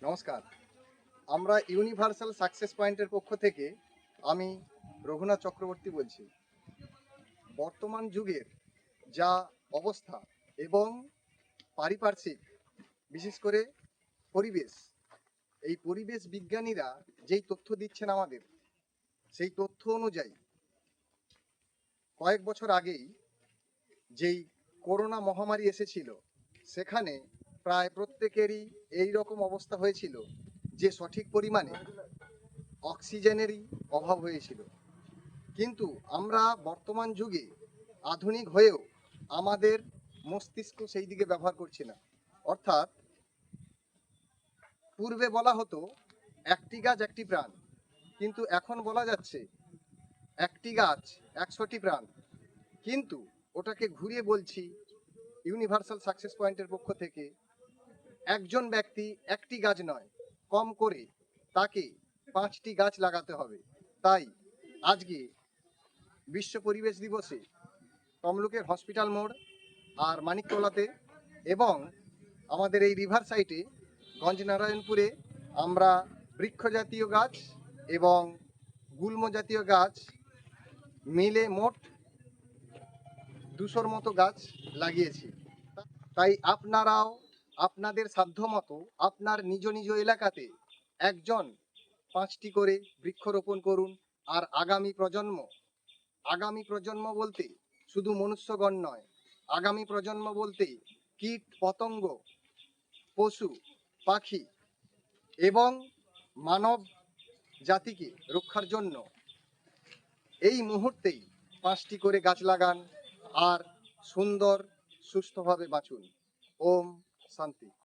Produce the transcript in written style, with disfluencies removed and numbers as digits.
নমস্কার। আমরা universal success পয়েন্টের পক্ষ থেকে আমি রঘুনাথ চক্রবর্তী বলছি। বর্তমান যুগের যা অবস্থা এবং পারিপার্শ্বিক, বিশেষ করে পরিবেশ, এই পরিবেশ বিজ্ঞানীরা যেই তথ্য দিচ্ছেন আমাদের, সেই তথ্য অনুযায়ী কয়েক বছর আগেই যেই করোনা মহামারী এসেছিল, সেখানে প্রায় প্রত্যেকেরই এই রকম অবস্থা হয়েছিল যে সঠিক পরিমাণে অক্সিজেনেরই অভাব হয়েছিল। কিন্তু আমরা বর্তমান যুগে আধুনিক হয়েও আমাদের মস্তিষ্ক সেই দিকে ব্যবহার করছি না। অর্থাৎ পূর্বে বলা হতো একটি গাছ একটি প্রাণ, কিন্তু এখন বলা যাচ্ছে একটি গাছ ১০০টি প্রাণ। কিন্তু ওটাকে ঘুরিয়ে বলছি ইউনিভার্সাল সাকসেস পয়েন্টের পক্ষ থেকে, একজন ব্যক্তি একটি গাছ নয়, কম করে তাকে ৫টি গাছ লাগাতে হবে। তাই আজকে বিশ্ব পরিবেশ দিবসে তমলুকের হসপিটাল মোড় আর মানিকতলাতে এবং আমাদের এই রিভার সাইটে গঞ্জনারায়ণপুরে আমরা বৃক্ষ জাতীয় গাছ এবং গুল্ম জাতীয় গাছ মিলে মোট ২০০-র মতো গাছ লাগিয়েছি। তাই আপনারাও আপনাদের সাধ্যমতো আপনার নিজ নিজ এলাকাতে একজন ৫টি করে বৃক্ষরোপণ করুন। আর আগামী প্রজন্ম বলতে শুধু মনুষ্যগণ নয়, আগামী প্রজন্ম বলতে কীট পতঙ্গ, পশু পাখি এবং মানব জাতিকে রক্ষার জন্য এই মুহূর্তেই ৫টি করে গাছ লাগান আর সুন্দর সুস্থভাবে বাঁচুন। ওম শান্তি।